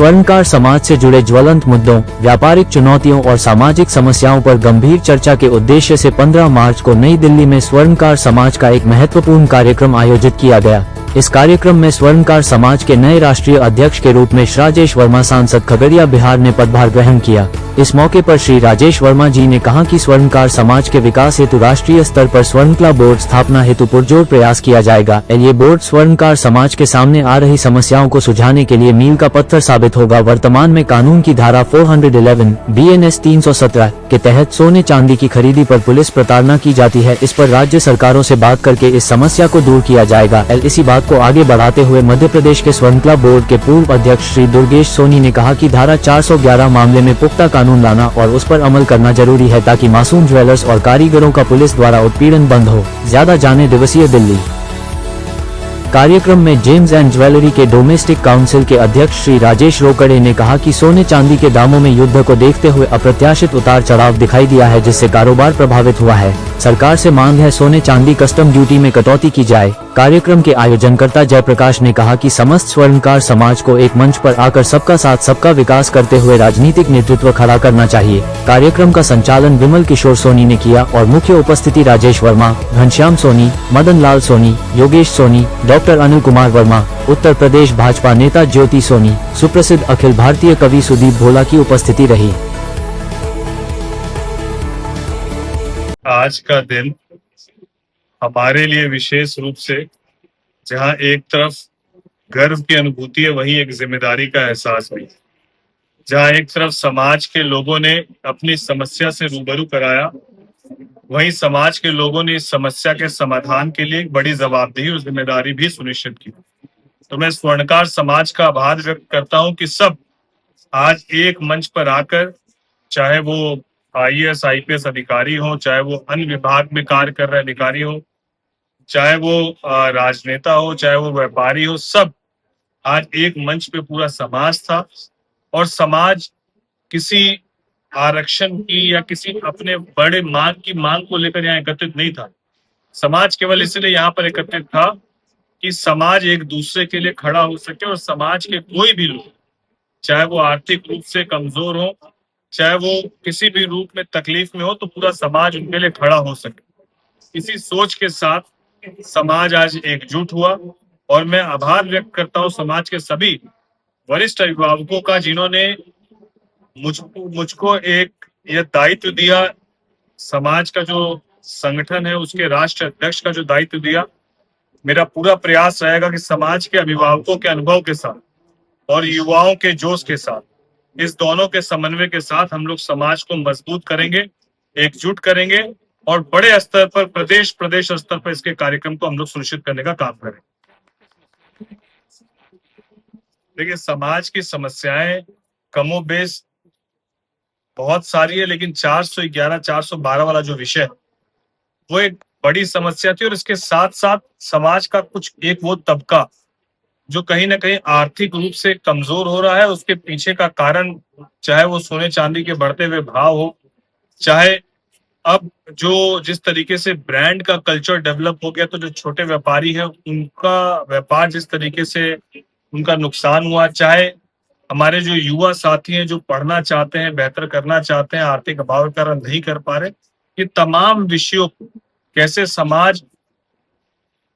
स्वर्णकार समाज से जुड़े ज्वलंत मुद्दों, व्यापारिक चुनौतियों और सामाजिक समस्याओं पर गंभीर चर्चा के उद्देश्य से 15 मार्च को नई दिल्ली में स्वर्णकार समाज का एक महत्वपूर्ण कार्यक्रम आयोजित किया गया। इस कार्यक्रम में स्वर्णकार समाज के नए राष्ट्रीय अध्यक्ष के रूप में श्री राजेश वर्मा सांसद खगड़िया बिहार ने पदभार ग्रहण किया। इस मौके पर श्री राजेश वर्मा जी ने कहा कि स्वर्णकार समाज के विकास हेतु राष्ट्रीय स्तर पर स्वर्णकला बोर्ड स्थापना हेतु पुरजोर प्रयास किया जाएगा। ये बोर्ड स्वर्णकार समाज के सामने आ रही समस्याओं को सुलझाने के लिए मील का पत्थर साबित होगा। वर्तमान में कानून की धारा 411 BNS 317 के तहत सोने चांदी की खरीदी पर पुलिस प्रताड़ना की जाती है। इस पर राज्य सरकारों से बात करके इस समस्या को दूर किया जाएगा। इसी बात को आगे बढ़ाते हुए मध्य प्रदेश के स्वर्णकला बोर्ड के पूर्व अध्यक्ष श्री दुर्गेश सोनी ने कहा कि धारा 411 मामले में पुख्ता कानून लाना और उस पर अमल करना जरूरी है ताकि मासूम ज्वेलर्स और कारीगरों का पुलिस द्वारा उत्पीड़न बंद हो। ज्यादा जाने दिवसीय दिल्ली कार्यक्रम में जेम्स एंड ज्वेलरी के डोमेस्टिक काउंसिल के अध्यक्ष श्री राजेश रोकड़े ने कहा कि सोने चांदी के दामों में युद्ध को देखते हुए अप्रत्याशित उतार चढ़ाव दिखाई दिया है, जिससे कारोबार प्रभावित हुआ है। सरकार से मांग है सोने चांदी कस्टम ड्यूटी में कटौती की जाए। कार्यक्रम के आयोजनकर्ता जयप्रकाश ने कहा कि समस्त स्वर्णकार समाज को एक मंच पर आकर सबका साथ सबका विकास करते हुए राजनीतिक नेतृत्व खड़ा करना चाहिए। कार्यक्रम का संचालन विमल किशोर सोनी ने किया और मुख्य उपस्थिति राजेश वर्मा, घनश्याम सोनी, मदन लाल सोनी, योगेश सोनी, डॉक्टर अनिल कुमार वर्मा, उत्तर प्रदेश भाजपा नेता ज्योति सोनी, सुप्रसिद्ध अखिल भारतीय कवि सुदीप भोला की उपस्थिति रही। आज का दिन हमारे लिए विशेष रूप से, जहां एक तरफ गर्व की अनुभूति है, वहीं एक जिम्मेदारी का एहसास भी। जहां एक तरफ समाज के लोगों ने अपनी समस्या से रूबरू कराया, वहीं समाज के लोगों ने इस समस्या के समाधान के लिए एक बड़ी जवाबदेही और जिम्मेदारी भी सुनिश्चित की। तो मैं स्वर्णकार समाज का आभार व्यक्त करता हूं कि सब आज एक मंच पर आकर, चाहे वो IAS IPS अधिकारी हो, चाहे वो अन्य विभाग में कार्य कर रहे अधिकारी हो, चाहे वो राजनेता हो, चाहे वो व्यापारी हो, सब आज एक मंच पे पूरा समाज था। और समाज किसी आरक्षण की या किसी अपने बड़े मांग को लेकर यहाँ एकत्रित नहीं था। समाज केवल इसलिए यहाँ पर एकत्रित था कि समाज एक दूसरे के लिए खड़ा हो सके और समाज के कोई भी लोग, चाहे वो आर्थिक रूप से कमजोर हो, चाहे वो किसी भी रूप में तकलीफ में हो, तो पूरा समाज उनके लिए खड़ा हो सके। इसी सोच के साथ समाज आज एकजुट हुआ और मैं आभार व्यक्त करता हूं समाज के सभी वरिष्ठ अभिभावकों का, जिन्होंने मुझको एक यह दायित्व दिया। समाज का जो संगठन है उसके राष्ट्रीय अध्यक्ष का जो दायित्व दिया, मेरा पूरा प्रयास रहेगा कि समाज के अभिभावकों के अनुभव के साथ और युवाओं के जोश के साथ, इस दोनों के समन्वय के साथ हम लोग समाज को मजबूत करेंगे, एकजुट करेंगे और बड़े स्तर पर प्रदेश स्तर पर इसके कार्यक्रम को हम लोग सुनिश्चित करने का काम करेंगे। देखिए, समाज की समस्याएं कमोबेश बहुत सारी है, लेकिन 411 412 वाला जो विषय है वो एक बड़ी समस्या थी। और इसके साथ साथ समाज का कुछ एक वो तबका जो कहीं ना कहीं आर्थिक रूप से कमजोर हो रहा है, उसके पीछे का कारण, चाहे वो सोने चांदी के बढ़ते हुए भाव हो, चाहे अब जो जिस तरीके से ब्रांड का कल्चर डेवलप हो गया, तो जो छोटे व्यापारी हैं उनका व्यापार जिस तरीके से उनका नुकसान हुआ, चाहे हमारे जो युवा साथी हैं जो पढ़ना चाहते हैं, बेहतर करना चाहते हैं, आर्थिक अभाव के कारण नहीं कर पा रहे, ये तमाम विषयों को कैसे समाज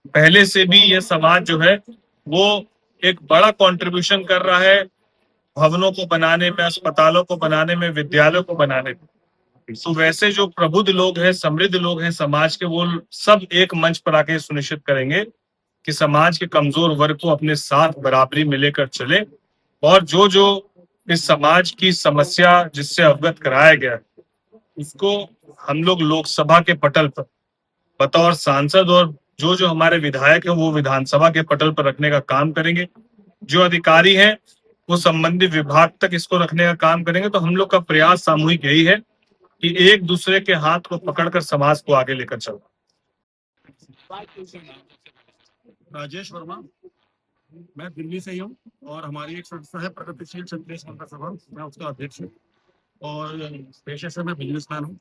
पहले से भी, ये समाज जो है वो एक बड़ा कंट्रीब्यूशन कर रहा है भवनों को बनाने में, अस्पतालों को बनाने में, विद्यालयों को बनाने में। तो वैसे जो प्रबुद्ध लोग हैं, समृद्ध लोग हैं समाज के, वो सब एक मंच पर आके सुनिश्चित करेंगे कि समाज के कमजोर वर्ग को अपने साथ बराबरी में लेकर चले। और जो जो इस समाज की समस्या जिससे अवगत कराया गया उसको हम लोग लोकसभा के पटल पर बतौर सांसद और जो जो हमारे विधायक हैं वो विधानसभा के पटल पर रखने का काम करेंगे। जो अधिकारी हैं वो संबंधित विभाग तक इसको रखने का काम करेंगे। तो हम लोग का प्रयास सामूहिक यही है कि एक दूसरे के हाथ को पकड़कर समाज को आगे लेकर चलना। राजेश वर्मा, मैं दिल्ली से ही हूँ और हमारी एक संस्था है प्रगतिशील क्षत्रिय समता सभा, मैं उसका अध्यक्ष हूँ और पेशे से मैं बिजनेसमैन हूँ।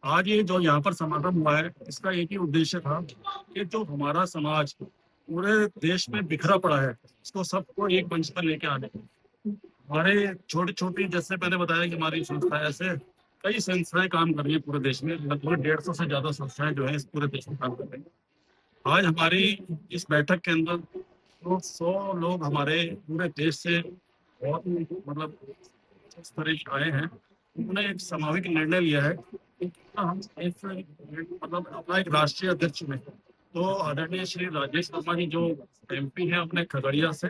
आज ये जो यहाँ पर समागम हुआ है, इसका एक ही उद्देश्य था कि जो हमारा समाज पूरे देश में बिखरा पड़ा है, इसको सबको एक मंच पर लेके आने। हमारे छोटी छोटी, जैसे मैंने बताया कि हमारी संस्था ऐसे कई संस्थाएं काम कर रही है पूरे देश में। लगभग 150 से ज्यादा संस्थाएं जो है इस पूरे देश में काम कर रही है। आज हमारी इस बैठक के अंदर तो 100 लोग हमारे पूरे देश से बहुत ही मतलब इस तरह से आए हैं। उन्होंने एक सामूहिक निर्णय लिया है कि हम एक मतलब अपना एक राष्ट्रीय अध्यक्ष में, तो आदरणीय श्री राजेश वर्मा जी जो MP हैं अपने खगड़िया से,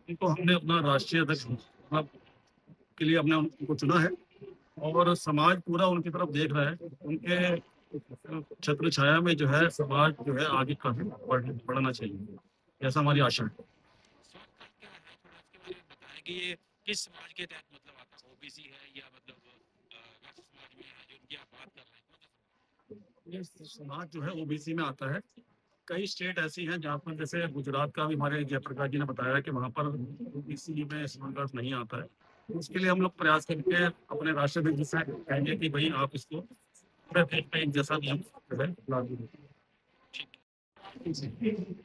उनको हमने अपना राष्ट्रीय अध्यक्ष मतलब के लिए हमने उनको चुना है। और समाज पूरा उनकी तरफ देख रहा है। उनके छत्र छाया में जो है समाज जो है आगे काफी बढ़ना चाहिए, ऐसा हमारी आशा है। बताएं कि ये किस समाज के तहत मतलब आता है, OBC है या मतलब राष्ट्र समाज में है जो उनकी आप बात कर रहे हैं? ये समाज जो है OBC में आता है। कई स्टेट ऐसी हैं जहाँ पर, जैसे गुजरात का भी हमारे जयप्रकाश जी ने बताया कि वहाँ पर OBC में समाज नहीं आता है। उसके लिए हम लोग प्रयास करके अपने राष्ट्रपति जी से कहेंगे कि भाई आप इसको पूरे देश में एक जैसा नियम जो है लागू करें।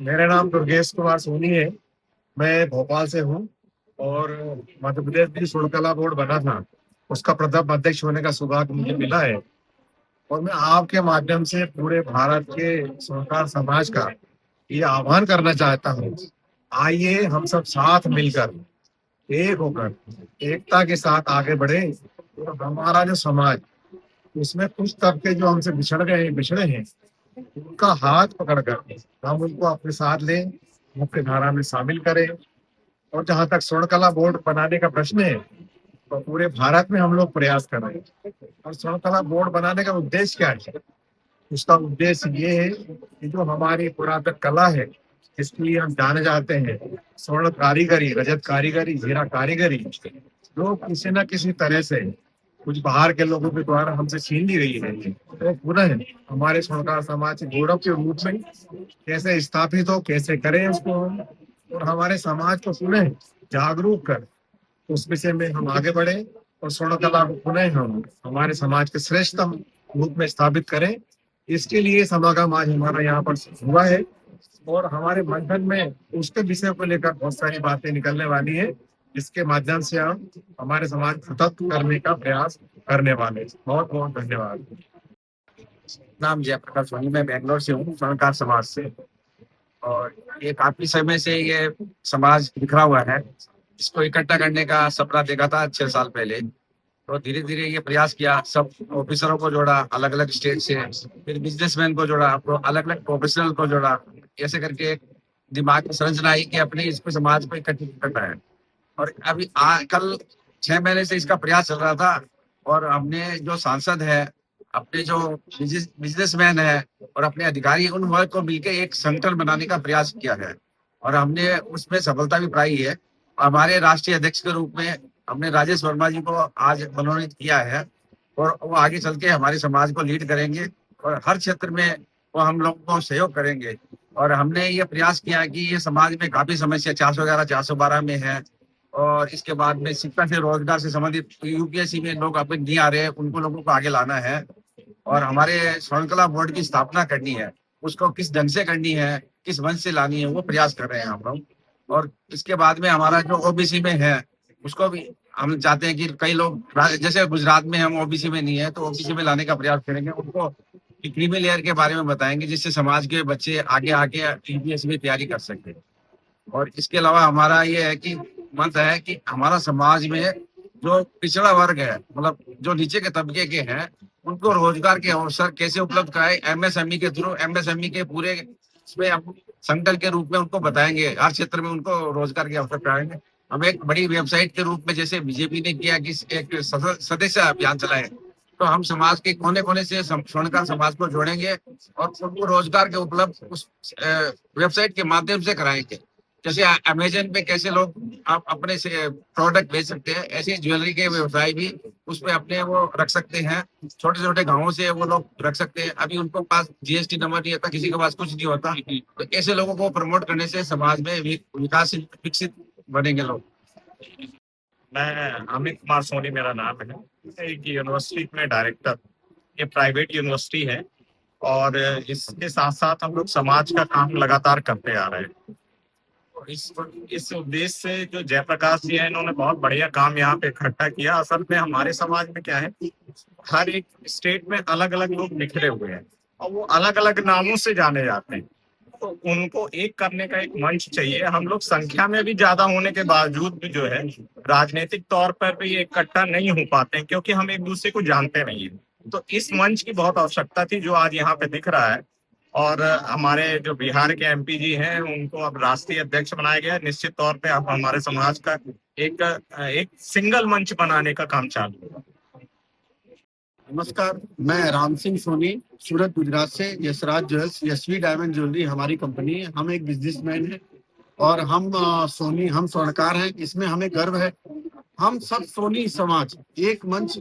मेरा नाम दुर्गेश कुमार सोनी है। मैं भोपाल से हूँ और मध्य प्रदेश में स्वर्ण बोर्ड बना था, उसका प्रथम अध्यक्ष होने का सौभाग्य मुझे मिला है। और मैं आपके माध्यम से पूरे भारत के स्वर्णकार समाज का ये आह्वान करना चाहता हूँ, आइए हम सब साथ मिलकर एक होकर एकता के साथ आगे बढ़े। और हमारा जो समाज, उसमें कुछ तबके जो हमसे बिछड़े हैं, उनका हाथ पकड़कर हम उनको अपने साथ लें, मुख्य धारा में शामिल करें। और जहां तक स्वर्णकला बोर्ड बनाने का प्रश्न है, तो पूरे भारत में हम लोग प्रयास कर रहे हैं। और स्वर्णकला बोर्ड बनाने का उद्देश्य क्या है? उसका उद्देश्य ये है कि जो हमारी पुरातन कला है, इसके लिए हम जाने जाते हैं, स्वर्ण कारीगरी, रजत कारीगरी, हीरा कारीगरी, जो किसी न किसी तरह से कुछ बाहर के लोगों के द्वारा हमसे छीन ली गई है, तो पुनः हमारे स्वर्णकार समाज के गौरव के रूप में कैसे स्थापित हो, कैसे करें उसको हम, और हमारे समाज को पुनः जागरूक कर उस विषय में हम आगे बढ़े और स्वर्ण कला को पुनः हम हमारे समाज के श्रेष्ठतम रूप में स्थापित करें। इसके लिए समागम आज हमारा यहाँ पर हुआ है और हमारे मंथन में उसके विषय को लेकर बहुत सारी बातें निकलने वाली है, जिसके माध्यम से हम हमारे समाज को तत्व करने का प्रयास करने वाले हैं। बहुत बहुत धन्यवाद। नाम जयप्रकाश सोनी, मैं बेंगलोर से हूँ, स्वर्णकार समाज से। और ये काफी समय से ये समाज बिखरा हुआ है, इसको इकट्ठा करने का सपना देखा था 6 साल पहले। तो धीरे धीरे ये प्रयास किया, सब ऑफिसरों को जोड़ा अलग अलग स्टेट से, फिर बिजनेसमैन को जोड़ा, अलग अलग प्रोफेशनल को जोड़ा, ऐसे करके एक दिमाग में संरचना आई कि अपने इसको समाज को इकट्ठा करना है। और अभी कल 6 महीने से इसका प्रयास चल रहा था और हमने जो सांसद है, अपने जो बिजनेसमैन है और अपने अधिकारी, उन वर्ग को मिलकर एक संगठन बनाने का प्रयास किया है और हमने उसमें सफलता भी पाई है। हमारे राष्ट्रीय अध्यक्ष के रूप में हमने राजेश वर्मा जी को आज मनोनीत किया है और वो आगे चल के हमारे समाज को लीड करेंगे और हर क्षेत्र में वो हम लोगों को सहयोग करेंगे। और हमने ये प्रयास किया कि ये समाज में काफी समस्या 411 412 में है और इसके बाद में शिक्षा से, रोजगार से संबंधित UPSC में लोग अब नहीं आ रहे हैं, उनको लोगों को आगे लाना है और हमारे स्वर्णकला बोर्ड की स्थापना करनी है। उसको किस ढंग से करनी है, किस वंश से लानी है, वो प्रयास कर रहे हैं हम लोग। और इसके बाद में हमारा जो OBC में है, उसको भी हम चाहते हैं कि कई लोग, जैसे गुजरात में हम OBC में नहीं है, तो OBC में लाने का प्रयास करेंगे। उनको क्रीमी लेयर के बारे में बताएंगे, जिससे समाज के बच्चे आगे आके UPSC में तैयारी कर सके। और इसके अलावा हमारा ये है कि मंत्र है कि हमारा समाज में जो पिछड़ा वर्ग है, मतलब जो नीचे के तबके के हैं, उनको रोजगार के अवसर कैसे उपलब्ध कराए, MSME के थ्रू, MSME के पूरे इसमें हम संगठन के रूप में उनको बताएंगे, हर क्षेत्र में उनको रोजगार के अवसर कराएंगे। हम एक बड़ी वेबसाइट के रूप में, जैसे बीजेपी ने किया कि एक सदस्य अभियान चलाए, तो हम समाज के कोने कोने से स्वर्णकार समाज को जोड़ेंगे और उनको रोजगार के उपलब्ध उस वेबसाइट के माध्यम से कराएंगे। जैसे अमेजन पे कैसे लोग आप अपने से प्रोडक्ट बेच सकते हैं, ऐसे ज्वेलरी के व्यवसाय भी उसमें अपने वो रख सकते हैं। छोटे छोटे गांवों से वो लोग रख सकते हैं, अभी उनको पास GST नंबर नहीं होता, किसी के पास कुछ नहीं होता, तो ऐसे लोगों को प्रमोट करने से समाज में विकास विकसित बनेंगे लोग। मैं अमित कुमार सोनी मेरा नाम है। एक यूनिवर्सिटी में डायरेक्टर, ये प्राइवेट यूनिवर्सिटी है और इसके साथ साथ हम लोग समाज का काम लगातार करते आ रहे हैं। इस उद्देश्य से जो जयप्रकाश जी है, इन्होंने बहुत बढ़िया काम यहाँ पे इकट्ठा किया। असल में हमारे समाज में क्या है, हर एक स्टेट में अलग अलग लोग बिखरे हुए हैं और वो अलग अलग नामों से जाने जाते हैं, तो उनको एक करने का एक मंच चाहिए। हम लोग संख्या में भी ज्यादा होने के बावजूद भी जो है राजनीतिक तौर पर भी इकट्ठा नहीं हो पाते हैं, क्योंकि हम एक दूसरे को जानते नहीं है। तो इस मंच की बहुत आवश्यकता थी, जो आज यहाँ पे दिख रहा है। और हमारे जो बिहार के एमपी जी हैं, उनको अब राष्ट्रीय अध्यक्ष बनाया गया है। निश्चित तौर पे अब हमारे समाज का एक सिंगल मंच बनाने का काम चालू है। नमस्कार, मैं राम सिंह सोनी, सूरत गुजरात से। Yashraj jewels, Yashvi diamond jewellery हमारी कंपनी है। हम एक बिजनेसमैन हैं और हम हम स्वर्णकार हैं। इसमें हमें गर्व है। हम सब सोनी समाज एक मंच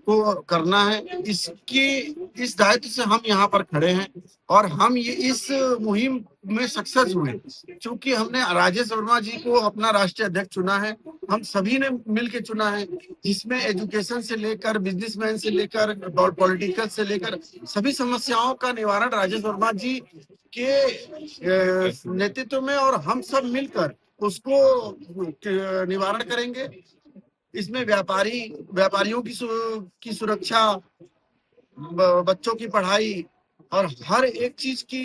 को करना है, इस दायित्व से हम यहाँ पर खड़े हैं और हम ये इस मुहिम में सक्सेस हुए, क्योंकि हमने राजेश वर्मा जी को अपना राष्ट्रीय अध्यक्ष चुना है। हम सभी ने मिलकर चुना है, जिसमें एजुकेशन से लेकर बिजनेसमैन से लेकर पॉलिटिकल से लेकर सभी समस्याओं का निवारण राजेश वर्मा जी के नेतृत्व में, और हम सब मिलकर उसको निवारण करेंगे। इसमें व्यापारियों की सुरक्षा, बच्चों की पढ़ाई और हर एक चीज की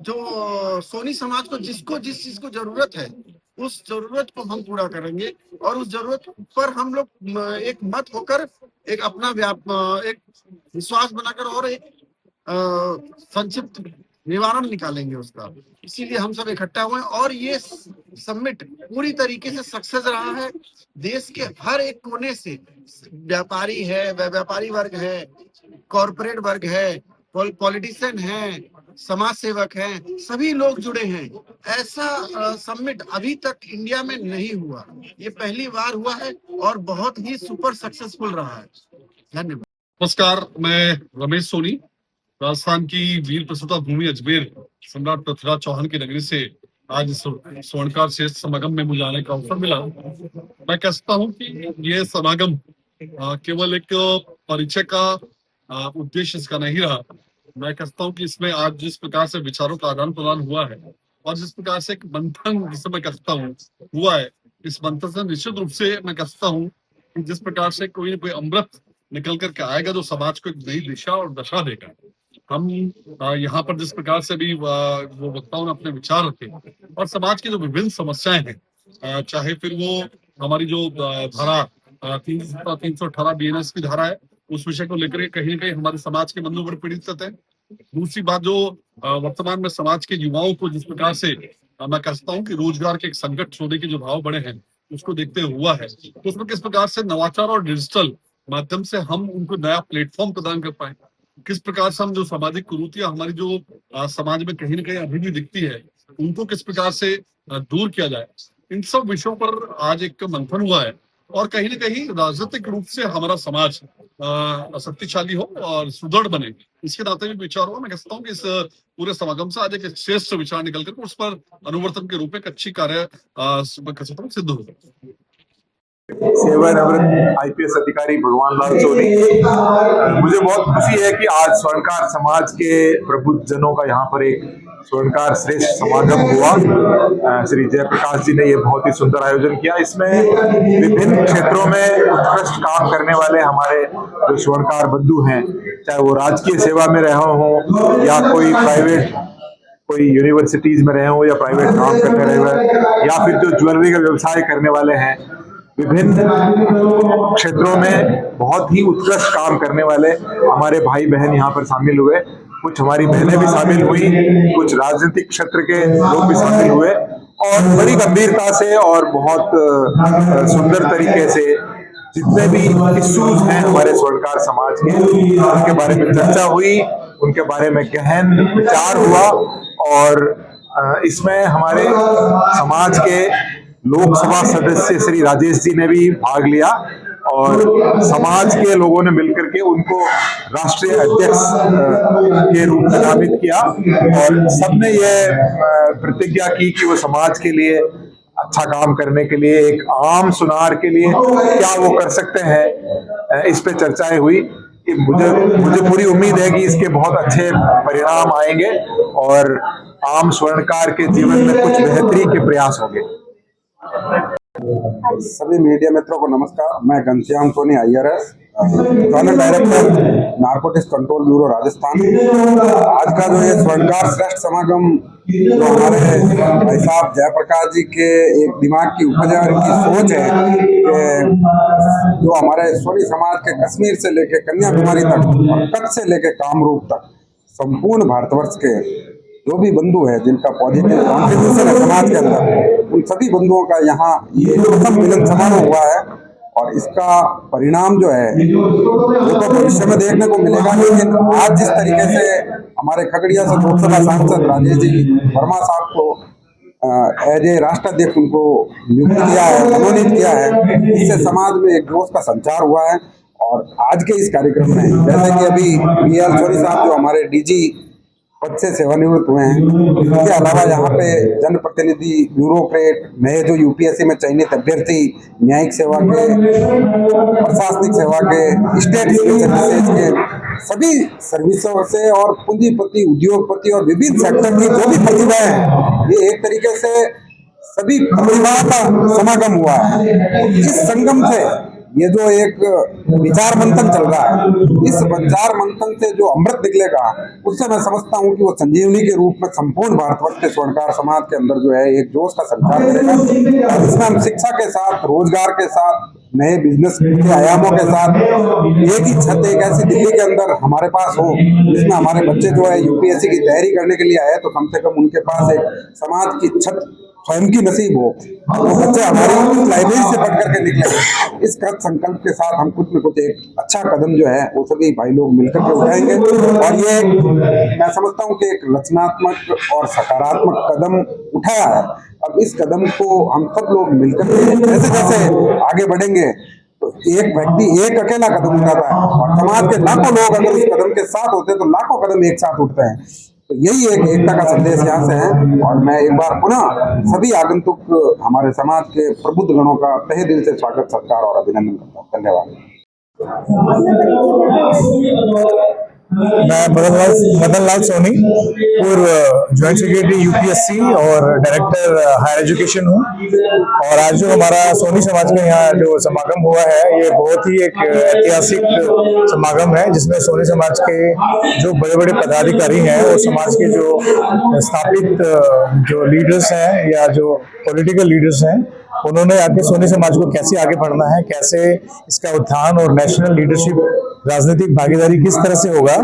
जो सोनी समाज को जिस चीज को जरूरत है, उस जरूरत को हम पूरा करेंगे। और उस जरूरत पर हम लोग एक मत होकर एक अपना एक विश्वास बनाकर और एक संक्षिप्त निवारण निकालेंगे उसका। इसीलिए हम सब इकट्ठा हुए और ये समिट पूरी तरीके से सक्सेस रहा है। देश के हर एक कोने से व्यापारी है, व्यापारी वर्ग है, कॉरपोरेट वर्ग है, पॉलिटिशियन है, समाज सेवक हैं, सभी लोग जुड़े हैं। ऐसा समिट अभी तक इंडिया में नहीं हुआ, ये पहली बार हुआ है और बहुत ही सुपर सक्सेसफुल रहा है। धन्यवाद। नमस्कार, मैं रमेश सोनी, राजस्थान की वीर प्रसूता भूमि अजमेर सम्राट पृथ्वीराज चौहान की नगरी से आज स्वर्णकार श्रेष्ठ समागम में मुझे आने का अवसर मिला। मैं कह सकता हूँ कि ये समागम केवल एक परिचय का उद्देश्य इसका नहीं रहा। मैं कहता हूँ कि इसमें आज जिस प्रकार से विचारों का आदान प्रदान हुआ है और जिस प्रकार से एक मंथन, जिसे मैं कहता हूँ, हुआ है, इस मंथन से निश्चित रूप से मैं कहता हूँ कि जिस प्रकार से कोई न कोई अमृत निकल करके आएगा जो समाज को एक नई दिशा और दशा देगा। हम यहाँ पर जिस प्रकार से भी वो वक्ताओं ने अपने विचार रखे और समाज की जो विभिन्न समस्याएं हैं, चाहे फिर वो हमारी जो धारा 318 बीएनएस की धारा है, उस विषय को लेकर कहीं न कहीं हमारे समाज के बंधु बड़े पीड़ित हैं। दूसरी बात, जो वर्तमान में समाज के युवाओं को जिस प्रकार से मैं कहता हूँ कि रोजगार के एक संकट छोड़ने के जो भाव बड़े हैं, उसको देखते हुआ है, तो उसमें किस प्रकार से नवाचार और डिजिटल माध्यम से हम उनको नया प्लेटफॉर्म प्रदान कर पाए, किस प्रकार से हम जो सामाजिक कुरीतियां हमारी जो समाज में कहीं न कहीं अभी भी दिखती है, उनको किस प्रकार से दूर किया जाए, इन सब विषयों पर आज एक मंथन हुआ है। और कहीं न कहीं राजनीतिक रूप से हमारा समाज शक्तिशाली हो और सुदृढ़ बने, इसके नाते भी विचार हुआ। मैं कहता हूँ कि इस पूरे समागम से आज एक श्रेष्ठ विचार निकल कर उस पर अनुवर्तन के रूप में एक अच्छी कार्य सिद्ध हो। सेवानिवृत्त आईपीएस अधिकारी भगवान लाल सोनी। मुझे बहुत खुशी है कि आज स्वर्णकार समाज के प्रबुद्ध जनों का यहाँ पर एक स्वर्णकार श्रेष्ठ समागम हुआ। श्री जयप्रकाश जी ने ये बहुत ही सुंदर आयोजन किया। इसमें विभिन्न क्षेत्रों में उत्कृष्ट काम करने वाले हमारे जो स्वर्णकार बंधु हैं, चाहे वो राजकीय सेवा में रहे हों या कोई यूनिवर्सिटीज में रहे हों या प्राइवेट काम करने रहे हों, या फिर जो ज्वेलरी का व्यवसाय करने वाले हैं, विभिन्न क्षेत्रों में बहुत ही उत्कृष्ट काम करने वाले हमारे भाई बहन यहाँ पर शामिल हुए। कुछ हमारी बहनें भी शामिल हुई, कुछ राजनीतिक क्षेत्र के लोग भी शामिल हुए और बड़ी गंभीरता से और बहुत सुंदर तरीके से जितने भी इश्यूज हैं हमारे स्वर्णकार समाज के, उनके बारे में चर्चा हुई, उनके बारे में गहन विचार हुआ। और इसमें हमारे समाज के लोकसभा सदस्य श्री राजेश जी ने भी भाग लिया और समाज के लोगों ने मिलकर के उनको राष्ट्रीय अध्यक्ष के रूप में नामित किया और सबने ये प्रतिज्ञा की कि वो समाज के लिए अच्छा काम करने के लिए, एक आम सुनार के लिए क्या वो कर सकते हैं, इस पे चर्चाएं हुई। मुझे पूरी उम्मीद है कि इसके बहुत अच्छे परिणाम आएंगे और आम स्वर्णकार के जीवन में कुछ बेहतरी के प्रयास होंगे। सभी मीडिया मित्रों को नमस्कार। मैं Ghanshyam Soni IRS, zonal director narcotics control bureau Rajasthan. आज का जो ये स्वर्णकार श्रेष्ठ समागम जो हमारे भाई साहब जयप्रकाश जी के एक दिमाग की उपज है, इनकी सोच है कि जो हमारे सोनी समाज के कश्मीर से लेके कन्याकुमारी तक और कच्छ से लेके कामरूप तक संपूर्ण भारतवर्ष के जो भी बंधु है जिनका पॉजिटिव कॉन्ट्रीब्यूशन है समाज के अंदर, उन सभी बंधुओं का यहाँ ये प्रथम मिलन समारोह हुआ है। और इसका परिणाम जो है वो तो भविष्य में देखने को मिलेगा, लेकिन आज जिस तरीके से हमारे खगड़िया से लोकसभा सांसद राजेश जी वर्मा साहब को एज ए राष्ट्राध्यक्ष उनको नियुक्त किया है, मनोनीत किया है, इससे समाज में एक जोश का संचार हुआ है। और आज के इस कार्यक्रम में जैसे कि अभी BL सोनी साहब जो हमारे DG पद से सेवानिवृत्त हुए हैं, इसके अलावा यहाँ पे जनप्रतिनिधि, ब्यूरोक्रेट, नए जो UPSC में चयनित अभ्यर्थी, न्यायिक सेवा के, प्रशासनिक सेवा के, स्टेट सिविल सर्विसेज के सभी सर्विसों से और पूंजीपति, उद्योगपति और विभिन्न सेक्टर की जो भी प्रतिभा है, ये एक तरीके से सभी प्रतिभाओं का समागम हुआ है। इस संगम से ये जो एक विचार मंथन चल रहा है, इस विचार मंथन से जो अमृत निकलेगा, उससे मैं समझता हूँ कि वो संजीवनी के रूप में संपूर्ण भारतवर्ष के स्वर्णकार समाज के अंदर जो है एक जोश का संचार करेगा। और इसमें हम शिक्षा के साथ, रोजगार के साथ, नए बिजनेस के आयामों के साथ एक ही छत, एक ऐसी दिल्ली के अंदर हमारे पास हो जिसमें हमारे बच्चे जो है UPSC की तैयारी करने के लिए आए तो कम से कम उनके पास एक समाज की छत स्वयं की नसीब हो, वो बच्चे हमारी लाइब्रेरी से पढ़ करके निकले। इस कृत संकल्प के साथ हम कुछ न कुछ एक अच्छा कदम जो है वो सभी भाई लोग मिलकर के उठाएंगे। और ये मैं समझता हूँ कि एक रचनात्मक और सकारात्मक कदम उठाया है। अब इस कदम को हम सब लोग मिलकर के जैसे जैसे आगे बढ़ेंगे तो एक व्यक्ति एक अकेला कदम उठाता है और समाज के लाखों लोग अगर उस कदम के साथ होते हैं तो लाखों कदम एक साथ उठते हैं। तो यही एक एकता का संदेश यहाँ से है। और मैं एक बार पुनः सभी आगंतुक हमारे समाज के प्रबुद्ध गणों का तहे दिल से स्वागत, सत्कार और अभिनंदन करता हूँ। धन्यवाद। मैं मदन लाल सोनी, पूर्व ज्वाइंट सेक्रेटरी UPSC और डायरेक्टर हायर एजुकेशन हूँ। और आज जो हमारा सोनी समाज का यहाँ जो समागम हुआ है, ये बहुत ही एक ऐतिहासिक समागम है, जिसमें सोनी समाज के जो बड़े बड़े पदाधिकारी हैं और समाज के जो स्थापित जो लीडर्स हैं या जो पॉलिटिकल लीडर्स हैं, उन्होंने आके सोनी समाज को कैसे आगे बढ़ना है, कैसे इसका उत्थान और नेशनल लीडरशिप, राजनीतिक भागीदारी किस तरह से होगा,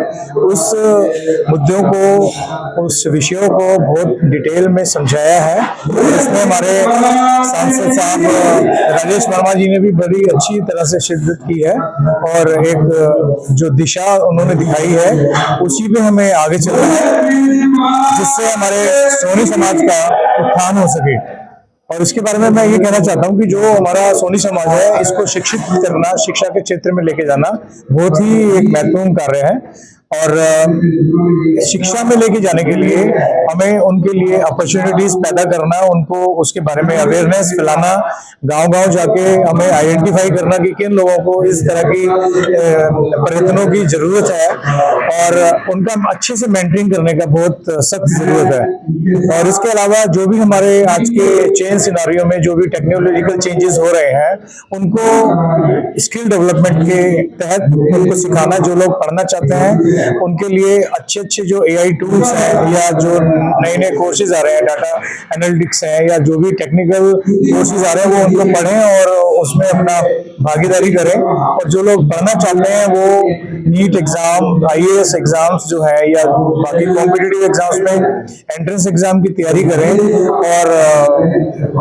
उस मुद्दों को, उस विषयों को बहुत डिटेल में समझाया है। इसमें हमारे सांसद साहब राजेश वर्मा जी ने भी बड़ी अच्छी तरह से शिरकत की है और एक जो दिशा उन्होंने दिखाई है उसी पे हमें आगे चलना है, जिससे हमारे सोनी समाज का उत्थान हो सके। और इसके बारे में मैं ये कहना चाहता हूँ कि जो हमारा सोनी समाज है, इसको शिक्षित करना, शिक्षा के क्षेत्र में लेके जाना बहुत ही एक महत्वपूर्ण कार्य है। और शिक्षा में लेके जाने के लिए हमें उनके लिए अपॉर्चुनिटीज पैदा करना, उनको उसके बारे में अवेयरनेस फैलाना, गांव-गांव जाके हमें आइडेंटिफाई करना कि किन लोगों को इस तरह की प्रयत्नों की जरूरत है और उनका अच्छे से मेंटरिंग करने का बहुत सख्त जरूरत है। और इसके अलावा जो भी हमारे आज के चेंज सिनारियो में जो भी टेक्नोलॉजिकल चेंजेस हो रहे हैं, उनको स्किल डेवलपमेंट के तहत उनको सिखाना, जो लोग पढ़ना चाहते हैं उनके लिए अच्छे अच्छे जो AI टूल्स हैं या जो नए नए कोर्सेज आ रहे हैं, डाटा एनालिटिक्स है या जो भी टेक्निकल कोर्सेज आ रहे हैं, वो उनको पढ़ें और उसमें अपना भागीदारी करें। और जो लोग पढ़ना चाहते हैं वो नीट एग्जाम, IAS एग्जाम्स जो है या बाकी कॉम्पिटिटिव एग्जाम्स में एंट्रेंस एग्जाम की तैयारी करें और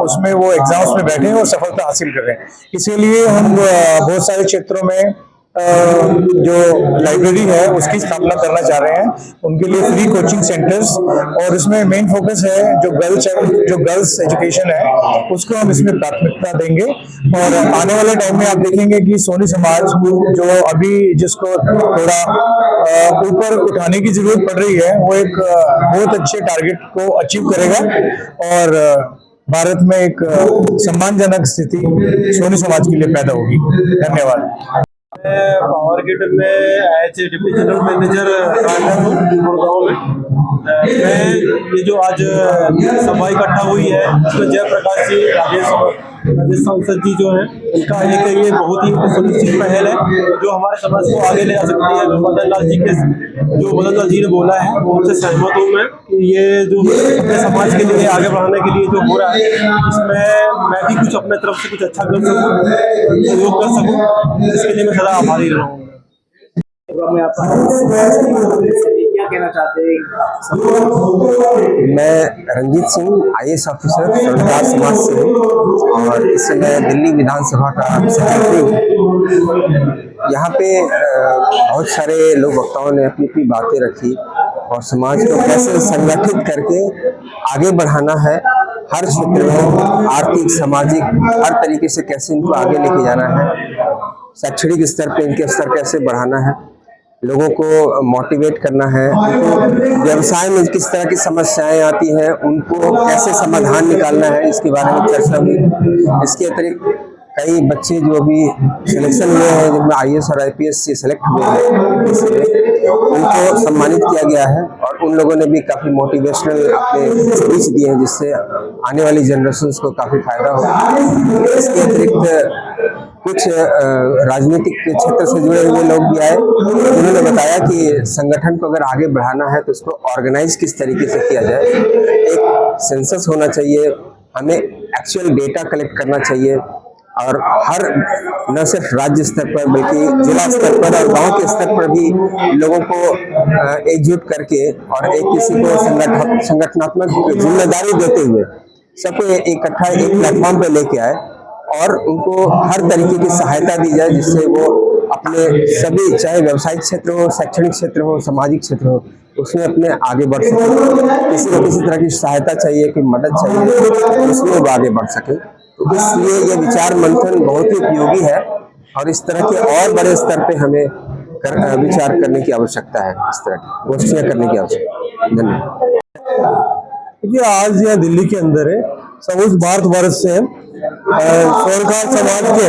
उसमें वो एग्जाम्स में बैठें और सफलता हासिल करें। इसीलिए हम बहुत सारे क्षेत्रों में जो लाइब्रेरी है उसकी स्थापना करना चाह रहे हैं, उनके लिए फ्री कोचिंग सेंटर्स। और इसमें मेन फोकस है जो गर्ल्स एजुकेशन है उसको हम इसमें प्राथमिकता देंगे। और आने वाले टाइम में आप देखेंगे कि सोनी समाज जो अभी जिसको थोड़ा ऊपर उठाने की जरूरत पड़ रही है, वो एक बहुत अच्छे टारगेट को अचीव करेगा और भारत में एक सम्मानजनक स्थिति सोनी समाज के लिए पैदा होगी। धन्यवाद। पावर ग्रिड में एज डिप्टी जनरल मैनेजर कार्यरत हूँ गुड़गांव में। मैं ये जो आज सभा इकट्ठा हुई है इसमें जयप्रकाश जी राजेश सांसद जी जो है इनका एक ये बहुत ही सुनिश्चित पहल है जो हमारे समाज को आगे ले जा सकती है। मदन लाल जी ने बोला है उनसे सहमत हूँ मैं कि ये जो अपने समाज के लिए आगे बढ़ाने के लिए जो हो रहा है इसमें मैं भी कुछ अपने तरफ से कुछ अच्छा कर सकूँ, सहयोग कर सकूँ, इसके लिए मैं सदा आभारी रहूँगा। क्या कहना चाहते हैं? मैं रंजीत सिंह IAS ऑफिसर स्वर्णकार समाज से हूँ और इस समय दिल्ली विधानसभा का सेक्रेटरी हूँ। यहाँ पे बहुत सारे लोग वक्ताओं ने अपनी अपनी बातें रखी और समाज को कैसे संगठित करके आगे बढ़ाना है, हर क्षेत्र में आर्थिक सामाजिक हर तरीके से कैसे इनको आगे लेके जाना है, शैक्षणिक स्तर पे इनके स्तर कैसे बढ़ाना है, लोगों को मोटिवेट करना है, उनको व्यवसाय में किस तरह की समस्याएं आती हैं उनको कैसे समाधान निकालना है, इसके बारे में चर्चा हुई। इसके अतिरिक्त कई बच्चे जो अभी सिलेक्शन हुए हैं जिनमें IAS और IPS से सिलेक्ट हुए हैं इसलिए उनको सम्मानित किया गया है और उन लोगों ने भी काफ़ी मोटिवेशनल अपने स्पीच दिए हैं जिससे आने वाली जनरेशन्स को काफ़ी फायदा होगा। इसके अतिरिक्त कुछ राजनीतिक क्षेत्र से जुड़े हुए लोग भी आए, उन्होंने बताया कि संगठन को अगर आगे बढ़ाना है तो उसको ऑर्गेनाइज किस तरीके से किया जाए। एक सेंसस होना चाहिए, हमें एक्चुअल डेटा कलेक्ट करना चाहिए और हर न सिर्फ राज्य स्तर पर बल्कि जिला स्तर पर और गांव के स्तर पर भी लोगों को एकजुट करके और एक किसी को संगठनात्मक जिम्मेदारी देते हुए सबको इकट्ठा एक प्लेटफॉर्म पे लेके आए और उनको हर तरीके की सहायता दी जाए जिससे वो अपने सभी चाहे व्यवसायिक क्षेत्र हो, शैक्षणिक क्षेत्र हो, सामाजिक क्षेत्र हो, उसमें अपने आगे बढ़ सके। किसी को किसी तरह की सहायता चाहिए, कोई मदद चाहिए, उसमें वो आगे बढ़ सके। तो इसलिए ये विचार मंथन बहुत ही उपयोगी है और इस तरह के और बड़े स्तर पे हमें विचार करने की आवश्यकता है, इस तरह की गोष्ठियाँ करने की आवश्यकता है। धन्यवाद। देखिए आज यहाँ दिल्ली के अंदर है समूच भारतवर्ष से स्वर्णकार समाज के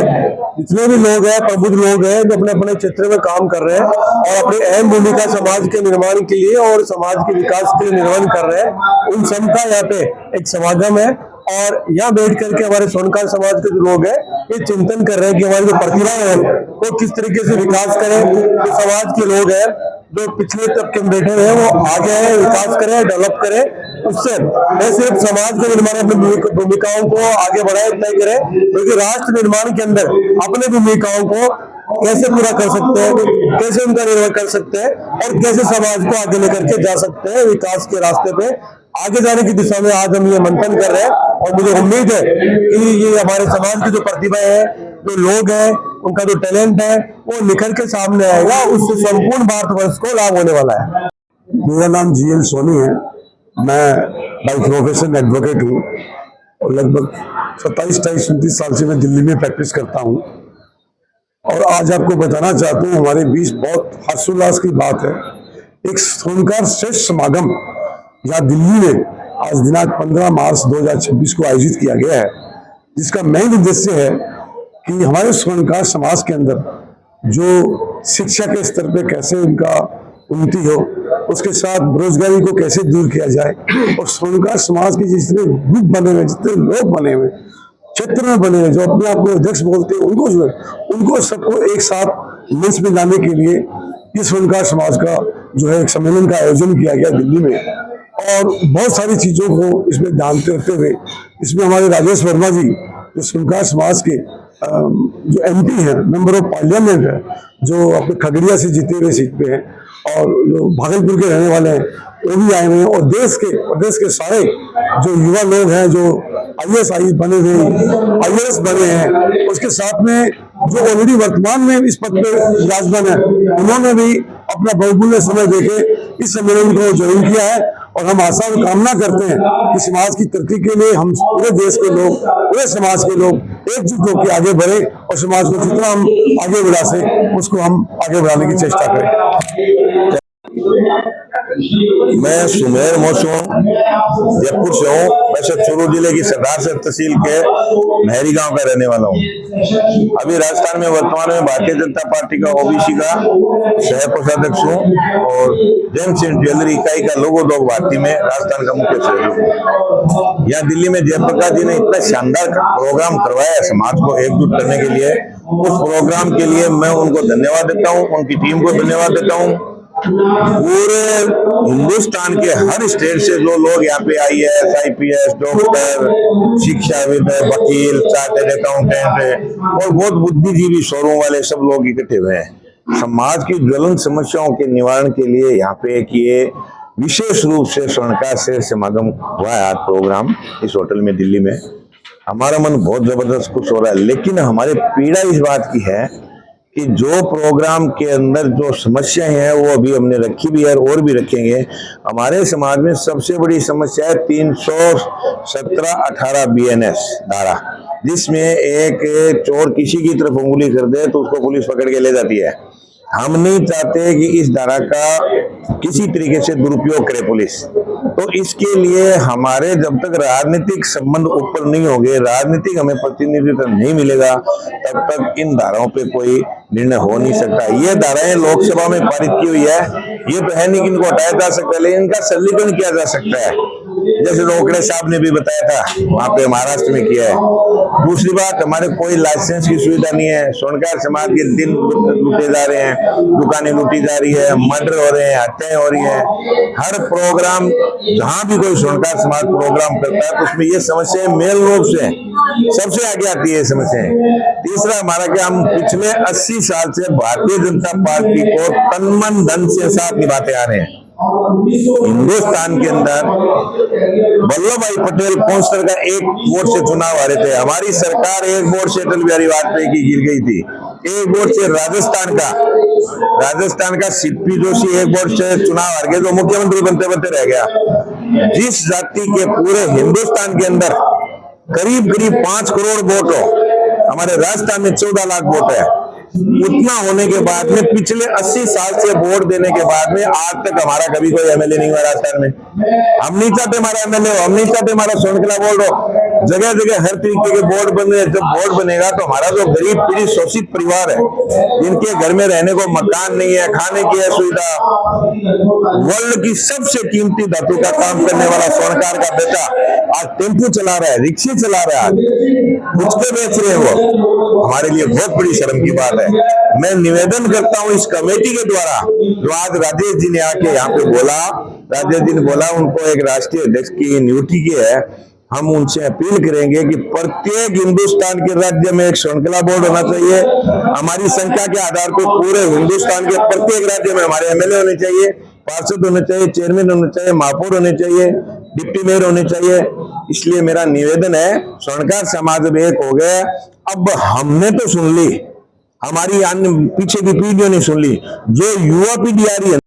जितने भी लोग हैं, प्रबुद्ध लोग हैं जो अपने अपने क्षेत्र में काम कर रहे हैं और अपनी अहम भूमिका समाज के निर्माण के लिए और समाज के विकास के लिए निर्वहन कर रहे हैं, उन सबका यहाँ पे एक समागम है और यहाँ बैठ करके हमारे स्वर्णकार समाज के जो लोग हैं ये चिंतन कर रहे हैं कि हमारी जो प्रतिभा है वो किस तरीके से विकास करें। जो समाज के लोग हैं जो पिछले तबके में बैठे हुए हैं वो आगे आए, विकास करें, डेवलप करें, उससे न सिर्फ समाज के निर्माण अपनी भूमिकाओं को आगे बढ़ाए तय करें बल्कि राष्ट्र निर्माण के अंदर अपने भूमिकाओं को कैसे पूरा कर सकते हैं, कैसे उनका निर्वहन कर सकते हैं और कैसे समाज को आगे लेकर के जा सकते हैं विकास के रास्ते पे आगे जाने की दिशा में आज हम ये मंथन कर रहे हैं। और मुझे उम्मीद है कि ये हमारे समाज की जो प्रतिभा है, जो लोग हैं, उनका जो टैलेंट है वो निखर के सामने आएगा, उससे संपूर्ण भारतवर्ष को लाभ होने वाला है। मेरा नाम GL सोनी है, मैं बाई प्रोफेशन एडवोकेट हूँ और लगभग 27-28-29 साल से मैं दिल्ली में प्रैक्टिस करता हूँ। और आज आपको बताना चाहता हूँ हमारे बीच बहुत हर्षोल्लास की बात है, एक स्वर्णकार श्रेष्ठ समागम यहाँ दिल्ली में आज दिनांक 15 मार्च 2026 को आयोजित किया गया है, जिसका मेन उद्देश्य है कि हमारे स्वर्णकार समाज के अंदर जो शिक्षा के स्तर पे कैसे उनका उन्नति हो, उसके साथ बेरोजगारी को कैसे दूर किया जाए और स्वर्णकार समाज के जितने ग्रुप बने हुए, जितने लोग बने हुए, क्षेत्र में बने हुए, जो अपने आप को अध्यक्ष बोलते हैं, उनको जो है उनको सबको एक साथ मंच में लाने के लिए ये स्वर्णकार समाज का जो है एक सम्मेलन का आयोजन किया गया दिल्ली में। और बहुत सारी चीजों को इसमें ध्यान रखते हुए इसमें हमारे राजेश वर्मा जी जो स्वर्णकार समाज के जो MP है, मेंबर ऑफ पार्लियामेंट है, जो अपने खगड़िया से जीते हुए सीट पे हैं और जो भागलपुर के रहने वाले हैं वो भी आए हुए हैं और देश के सारे जो युवा लोग हैं जो IAS बने हुए, IAS बने हैं, उसके साथ में जो ऑलरेडी वर्तमान में इस पद पे विराजमान है, उन्होंने भी अपना बहुमूल्य समय देके इस सम्मेलन को ज्वाइन किया है। और हम आशा और कामना करते हैं कि समाज की तरक्की के लिए हम पूरे देश के लोग, पूरे समाज के लोग एकजुट होकर आगे बढ़े और समाज को जितना हम आगे बढ़ा सके उसको हम आगे बढ़ाने की चेष्टा करें। मैं सुमेर मोशू जयपुर से हूँ। वैसे चूरू जिले की सरदारसर तहसील के महरी गांव का रहने वाला हूँ। अभी राजस्थान में वर्तमान में भारतीय जनता पार्टी का ओबीसी का सह कोषाध्यक्ष हूँ और जेम्स एंड ज्वेलरी इकाई का लोगो लोग भारती में राजस्थान का मुख्य सचिव हूँ। यहाँ दिल्ली में जयप्रकाश जी ने इतना शानदार प्रोग्राम करवाया समाज को एकजुट करने के लिए। उस प्रोग्राम के लिए मैं उनको धन्यवाद देता हूँ, उनकी टीम को धन्यवाद देता हूँ। पूरे हिंदुस्तान के हर स्टेट से जो लोग यहाँ पे IAS, IPS, डॉक्टर, शिक्षाविद, वकील, चार्टर्ड अकाउंटेंट और बहुत बुद्धिजीवी शोरों वाले सब लोग इकट्ठे हुए हैं। समाज की ज्वलंत समस्याओं के निवारण के लिए यहाँ पे एक ये विशेष रूप से स्वर्णकार से समागम हुआ है आज प्रोग्राम इस होटल में दिल्ली में। हमारा मन बहुत जबरदस्त खुश हो रहा है, लेकिन हमारे पीड़ा इस बात की है कि जो प्रोग्राम के अंदर जो समस्याएं हैं वो अभी हमने रखी भी है और भी रखेंगे। हमारे समाज में सबसे बड़ी समस्या है 317-18 BNS धारा, जिसमें एक चोर किसी की तरफ उंगली कर दे तो उसको पुलिस पकड़ के ले जाती है। हम नहीं चाहते कि इस धारा का किसी तरीके से दुरुपयोग करे पुलिस। तो इसके लिए हमारे जब तक राजनीतिक संबंध ऊपर नहीं होंगे, राजनीतिक हमें प्रतिनिधित्व नहीं मिलेगा, तब तक इन धाराओं पे कोई निर्णय हो नहीं सकता। ये धाराएं लोकसभा में पारित की हुई है, ये तो है नहीं कि इनको हटाया जा सकता है, लेकिन इनका सरलीकरण किया जा सकता है, जैसे रोकड़े साहब ने भी बताया था वहां पे महाराष्ट्र में किया है। दूसरी बात, हमारे कोई लाइसेंस की सुविधा नहीं है। स्वर्णकार समाज के दिन लूटे जा रहे हैं, दुकानें लूटी जा रही है, मर्डर हो रहे हैं, हत्याएं हो रही है। हर प्रोग्राम जहां भी कोई स्वर्णकार समाज प्रोग्राम करता है तो उसमें ये समस्याएं मेल रूप से सबसे आगे आती है समस्याएं। तीसरा हमारा कि हम पिछले 80 साल से भारतीय जनता पार्टी को तन मन धन से साथ निभाते आ रहे हैं। हिंदुस्तान के अंदर वल्लभ भाई पटेल पौंसर का एक वोट से चुनाव हारे थे। हमारी सरकार एक वोट से अटल बिहारी वाजपेयी की गिर गई थी। एक वोट से राजस्थान का सीपी जोशी एक वोट से चुनाव हार गए, जो मुख्यमंत्री बनते बनते रह गया। जिस जाति के पूरे हिंदुस्तान के अंदर करीब 5 करोड़ वोट हो, हमारे राजस्थान में 14 लाख वोट है। उतना होने के बाद में पिछले 80 साल से वोट देने के बाद में आज तक हमारा कभी कोई MLA नहीं हुआ राजस्थान में। हम नहीं चाहते हमारा MLA हो, हम नहीं चाहते हमारा स्वर्णकिला बोर्ड हो। जगह जगह हर तरीके के बोर्ड बन रहे हैं। जब बोर्ड बनेगा तो हमारा जो गरीब पीड़ित शोषित परिवार है, जिनके घर में रहने को मकान नहीं है, खाने की है सुविधा, वर्ल्ड की सबसे कीमती धातु का काम करने वाला स्वर्णकार का बेटा आज टेम्पो चला रहा है, रिक्शे चला रहा है, पुचके बेच रहे हैं, वो हमारे लिए बहुत बड़ी शर्म की बात है। मैं निवेदन करता हूं इस कमेटी के द्वारा, जो आज राजेश जी ने आके यहाँ पे बोला, राजेश जी ने बोला उनको एक राष्ट्रीय अध्यक्ष की नियुक्ति की है। हम उनसे अपील करेंगे कि प्रत्येक हिंदुस्तान के राज्य में एक स्वर्णकिला बोर्ड होना चाहिए। हमारी संख्या के आधार पर पूरे हिंदुस्तान के प्रत्येक राज्य में हमारे MLA होने चाहिए, पार्षद होने चाहिए, चेयरमैन होने चाहिए, महापौर होने चाहिए, डिप्टी मेयर होने चाहिए। इसलिए मेरा निवेदन है, स्वर्णकार समाज अब एक हो गया। अब हमने तो सुन ली, हमारी पीछे की पीढ़ियों ने सुन ली, जो युवा पीढ़ी आ रही है